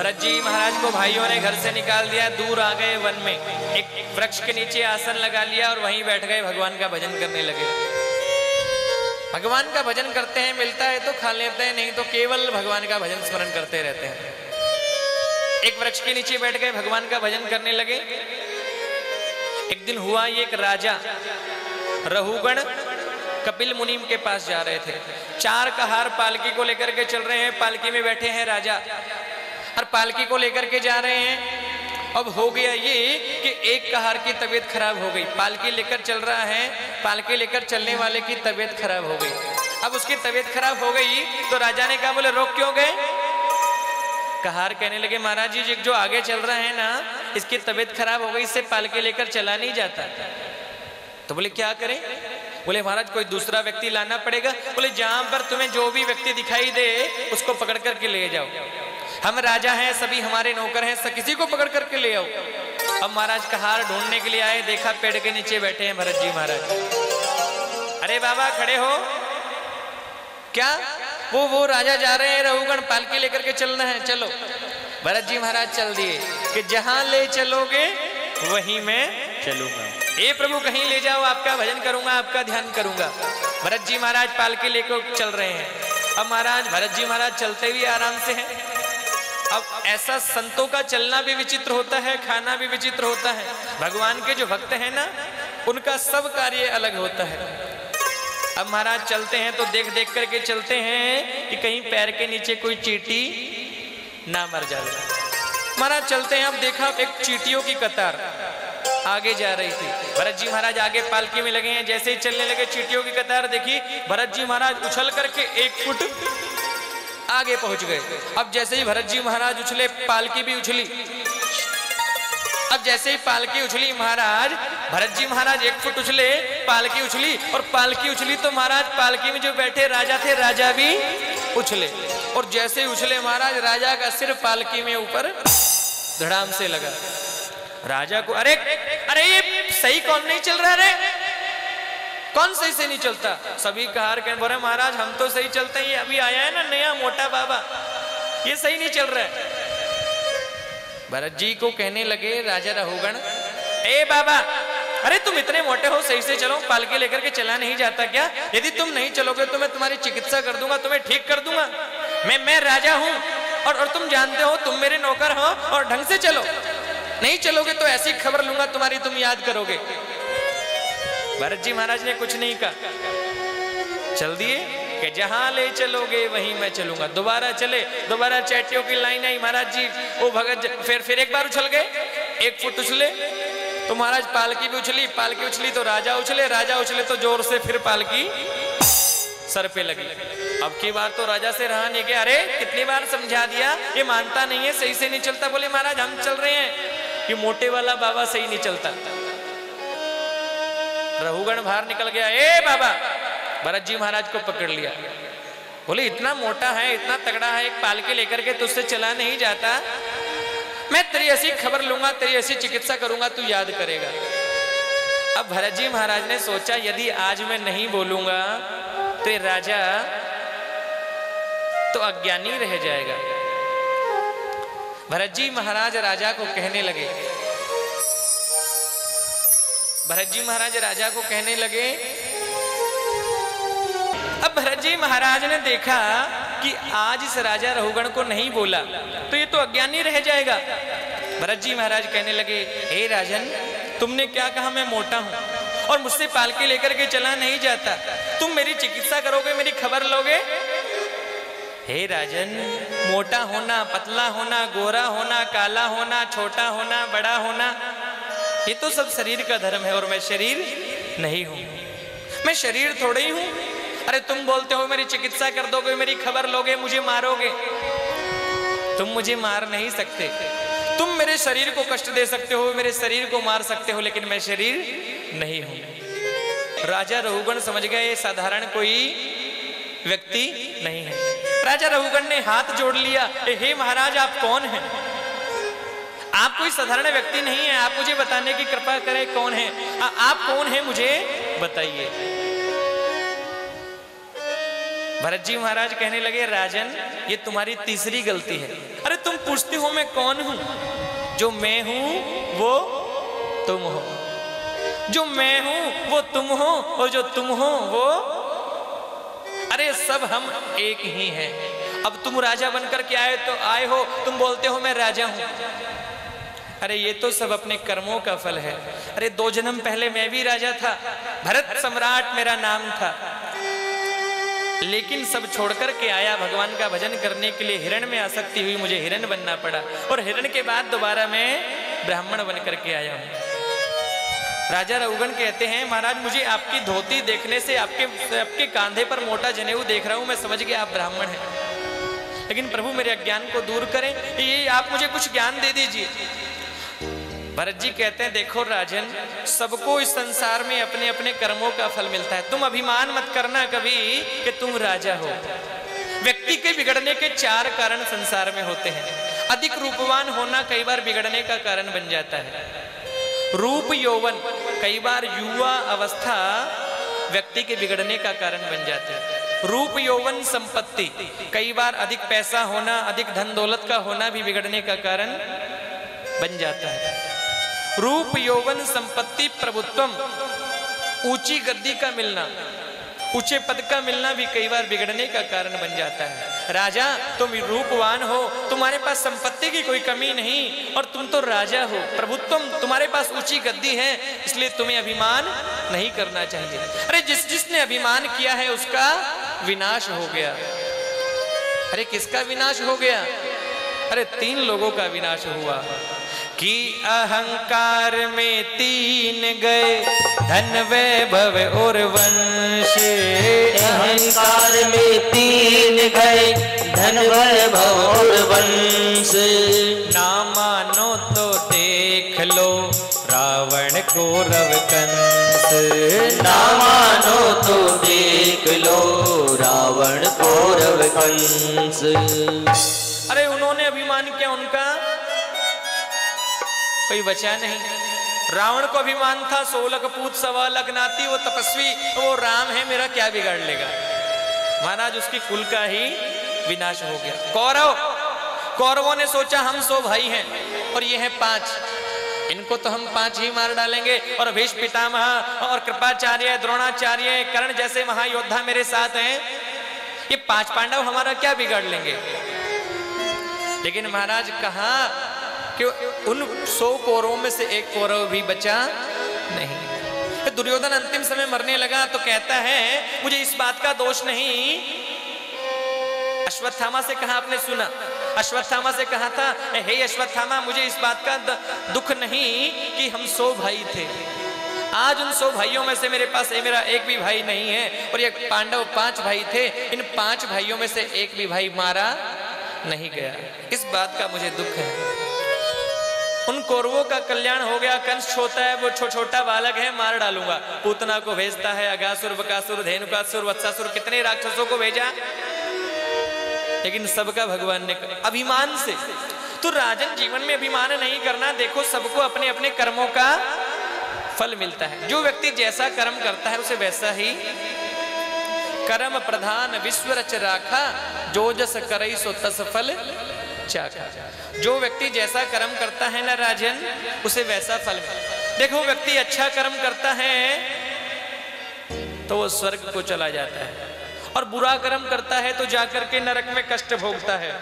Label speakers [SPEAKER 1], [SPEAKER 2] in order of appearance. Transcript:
[SPEAKER 1] भरत जी महाराज को भाइयों ने घर से निकाल दिया, दूर आ गए वन में, एक वृक्ष के नीचे आसन लगा लिया और वहीं बैठ गए, भगवान का भजन करने लगे। भगवान का भजन करते हैं, मिलता है तो खा लेते हैं, नहीं तो केवल भगवान का भजन स्मरण करते रहते हैं। एक वृक्ष के नीचे बैठ गए, भगवान का भजन करने लगे। एक दिन हुआ, ये एक राजा रहुगण कपिल मुनि के पास जा रहे थे। 4 कहार पालकी को लेकर के चल रहे हैं, पालकी में बैठे हैं राजा और पालकी को लेकर के जा रहे हैं। अब हो गया ये कि एक कहार की तबीयत खराब हो गई, पालकी लेकर चल रहा है, पालकी लेकर चलने वाले की तबीयत खराब हो गई। अब उसकी तबीयत खराब हो गई तो राजा ने कहा, बोले रोक क्यों गए? कहार कहने लगे, महाराज जी जो आगे चल रहा है ना, इसकी तबीयत खराब हो गई, इससे पालकी लेकर चला नहीं जाता। तो बोले क्या करें? बोले महाराज कोई दूसरा व्यक्ति लाना पड़ेगा। बोले जहां पर तुम्हें जो भी व्यक्ति दिखाई दे उसको पकड़ करके ले जाओ, हम राजा हैं, सभी हमारे नौकर हैं, किसी को पकड़ करके ले आओ। अब महाराज कहार ढूंढने के लिए आए, देखा पेड़ के नीचे बैठे हैं भरत जी महाराज। अरे बाबा खड़े हो क्या? वो राजा जा रहे हैं, रहुगण पालकी लेकर के चलना है, चलो। भरत जी महाराज चल दिए कि जहां ले चलोगे वहीं मैं चलूंगा। ए प्रभु कहीं ले जाओ, आपका भजन करूंगा, आपका ध्यान करूंगा। भरत जी महाराज पालकी लेकर चल रहे हैं। अब महाराज भरत जी महाराज चलते हुए आराम से हैं। अब ऐसा संतों का चलना भी विचित्र होता है, खाना भी विचित्र होता है। भगवान के जो भक्त हैं ना, उनका सब कार्य अलग होता है। अब महाराज चलते हैं तो देख देख करके चलते हैं कि कहीं पैर के नीचे कोई चींटी ना मर जाए। महाराज चलते हैं, अब देखा एक चींटियों की कतार आगे जा रही थी। भरत जी महाराज आगे पालकी में लगे हैं, जैसे ही चलने लगे चींटियों की कतार देखी, भरत जी महाराज उछल करके 1 फुट आगे पहुंच गए। अब जैसे ही भरत जी महाराज उछले, पालकी भी उछली। अब जैसे ही पालकी उछली, महाराज भरत जी महाराज 1 फुट उछले, पालकी उछली, और पालकी उछली तो महाराज पालकी में जो बैठे राजा थे, राजा भी उछले। और जैसे ही उछले महाराज, राजा का सिर पालकी में ऊपर धड़ाम से लगा। राजा को अरे अरे ये सही कौन नहीं चल रहा रे? कौन सही से नहीं चलता? सभी कहार कह बोले महाराज हम तो सही चलते हैं, ये अभी आया है ना नया मोटा बाबा, ये सही नहीं चल रहा है। भरत जी को कहने लगे राजा रहुगण, ए बाबा अरे तुम इतने मोटे हो, सही से चलो, पालकी लेकर के चला नहीं जाता क्या? यदि तुम नहीं चलोगे तो मैं तुम्हारी चिकित्सा कर दूंगा, तुम्हें ठीक कर दूंगा। मैं राजा हूं और तुम जानते हो, तुम मेरे नौकर हो, और ढंग से चलो, नहीं चलोगे तो ऐसी खबर लूंगा तुम्हारी, तुम याद करोगे। भरत जी महाराज ने कुछ नहीं कहा, चल दिए कि जहां ले चलोगे वहीं मैं चलूंगा। दोबारा चले, दोबारा चैटियों की लाइन आई, महाराज जी वो भगत फिर एक बार उछल गए, 1 फुट उछले तो महाराज पालकी भी उछली, पालकी उछली तो राजा उछले, राजा उछले तो जोर से फिर पालकी सर पे लगी। अब की बार तो राजा से रहा नहीं गया, अरे कितनी बार समझा दिया, ये मानता नहीं है, सही से नहीं चलता। बोले महाराज हम चल रहे हैं, ये मोटे वाला बाबा सही नहीं चलता। रहुगण बाहर निकल गया, ए बाबा, भरत जी महाराज को पकड़ लिया। बोले इतना मोटा है, इतना तगड़ा है, एक पालकी लेकर के तुझसे चला नहीं जाता, मैं तेरी ऐसी खबर लूंगा, तेरी ऐसी चिकित्सा करूंगा, तू याद करेगा। अब भरत जी महाराज ने सोचा यदि आज मैं नहीं बोलूंगा तो ये राजा तो अज्ञानी रह जाएगा। भरत जी महाराज राजा को कहने लगे, भरत जी महाराज राजा को कहने लगे। अब भरत जी महाराज ने देखा कि आज इस राजा रहुगण को नहीं बोला तो ये तो अज्ञानी रह जाएगा। भरत जी महाराज कहने लगे, हे राजन तुमने क्या कहा, मैं मोटा हूं और मुझसे पालकी लेकर के चला नहीं जाता, तुम मेरी चिकित्सा करोगे, मेरी खबर लोगे? हे राजन, मोटा होना, पतला होना, गोरा होना, काला होना, छोटा होना, बड़ा होना, ये तो सब शरीर का धर्म है और मैं शरीर नहीं हूं, मैं शरीर थोड़े ही हूं। अरे तुम बोलते हो मेरी चिकित्सा कर दोगे, मेरी खबर लोगे, मुझे मारोगे, तुम मुझे मार नहीं सकते। तुम मेरे शरीर को कष्ट दे सकते हो, मेरे शरीर को मार सकते हो, लेकिन मैं शरीर नहीं हूं। राजा रहुगण समझ गए ये साधारण कोई व्यक्ति नहीं है। राजा रहुगण ने हाथ जोड़ लिया, हे महाराज आप कौन हैं? आप कोई साधारण व्यक्ति नहीं है, आप मुझे बताने की कृपा करें कौन है, आप कौन है मुझे बताइए। भरत जी महाराज कहने लगे, राजन ये तुम्हारी तीसरी गलती है। अरे तुम पूछते हो मैं कौन हूं? जो मैं हूं वो तुम हो, जो मैं हूं वो तुम हो, और जो तुम हो वो, अरे सब हम एक ही हैं। अब तुम राजा बनकर के आए हो, तुम बोलते हो मैं राजा हूं। अरे ये तो सब अपने कर्मों का फल है। अरे 2 जन्म पहले मैं भी राजा था, भरत सम्राट मेरा नाम था, लेकिन सब छोड़कर के आया भगवान का भजन करने के लिए। हिरण में आसक्ति हुई, मुझे हिरण बनना पड़ा, और हिरण के बाद दोबारा मैं ब्राह्मण बनकर के आया हूं। राजा रघुगण कहते हैं महाराज मुझे आपकी धोती देखने से, आपके कांधे पर मोटा जनेऊ देख रहा हूं, मैं समझ गया आप ब्राह्मण हैं, लेकिन प्रभु मेरे अज्ञान को दूर करें, ये आप मुझे कुछ ज्ञान दे दीजिए। भरत जी कहते हैं देखो राजन, सबको इस संसार में अपने अपने कर्मों का फल मिलता है। तुम अभिमान मत करना कभी कि तुम राजा हो। व्यक्ति के बिगड़ने के 4 कारण संसार में होते हैं। अधिक रूपवान होना कई बार बिगड़ने का कारण बन जाता है। रूप यौवन, कई बार युवा अवस्था व्यक्ति के बिगड़ने का कारण बन जाती है। रूप यौवन संपत्ति, कई बार अधिक पैसा होना, अधिक धन दौलत का होना भी बिगड़ने का कारण बन जाता है। रूप यौवन संपत्ति प्रभुत्वम, ऊंची गद्दी का मिलना, ऊंचे पद का मिलना भी कई बार बिगड़ने का कारण बन जाता है। राजा तुम रूपवान हो, तुम्हारे पास संपत्ति की कोई कमी नहीं, और तुम तो राजा हो। प्रभुत्वम, तुम्हारे पास ऊंची गद्दी है, इसलिए तुम्हें अभिमान नहीं करना चाहिए। अरे जिसने अभिमान किया है उसका विनाश हो गया। अरे किसका विनाश हो गया? अरे 3 लोगों का विनाश हुआ कि अहंकार में 3 गए, धन वैभव और वंश।
[SPEAKER 2] अहंकार में 3 गए, धन वैभव और वंश।
[SPEAKER 1] ना मानो तो देख लो रावण कौरव कंस।
[SPEAKER 2] ना मानो तो देख लो रावण कौरव कंस।
[SPEAKER 1] अरे उन्होंने अभिमान किया, उनका कोई बचा नहीं। रावण को अभिमान था 16 कपूत 1.25 लाख नाती, वो तपस्वी, वो राम है, मेरा क्या बिगाड़ लेगा। महाराज उसकी कुल का ही विनाश हो गया। कौरवों ने सोचा हम 100 भाई हैं और ये हैं 5, इनको तो हम 5 ही मार डालेंगे, और भीष्म पितामह और कृपाचार्य, द्रोणाचार्य, कर्ण जैसे महायोद्धा मेरे साथ हैं, ये 5 पांडव हमारा क्या बिगाड़ लेंगे। लेकिन महाराज कहा कि उन 100 कौरवों में से 1 कौरव भी बचा नहीं। दुर्योधन अंतिम समय मरने लगा तो कहता है मुझे इस बात का दोष नहीं। अश्वत्थामा से कहा, आपने सुना, अश्वत्थामा से कहा था हे अश्वत्थामा मुझे इस बात का दुख नहीं कि हम 100 भाई थे। आज उन 100 भाइयों में से मेरे पास मेरा एक भी भाई नहीं है, और ये पांडव 5 भाई थे, इन 5 भाइयों में से एक भी भाई मारा नहीं गया। इस बात का मुझे दुख है। उन कौरवों का कल्याण हो गया। कंस छोटा है, वो छोटा बालक है, मार डालूंगा। पूतना को भेजता है, अगासुर, बकासुर, धेनुकासुर, वत्सासुर, कितने राक्षसों को भेजा, लेकिन सबका भगवान ने अभिमान से। तो राजन जीवन में अभिमान नहीं करना। देखो सबको अपने अपने कर्मों का फल मिलता है। जो व्यक्ति जैसा कर्म करता है उसे वैसा ही। कर्म प्रधान विश्व रच राखा, जो जस करई सो तस फल चाखा। जो व्यक्ति जैसा कर्म करता है ना राजन, उसे वैसा फल मिलता। देखो व्यक्ति अच्छा कर्म करता है तो वो स्वर्ग को चला जाता है, और बुरा कर्म करता है तो जाकर के नरक में कष्ट भोगता है।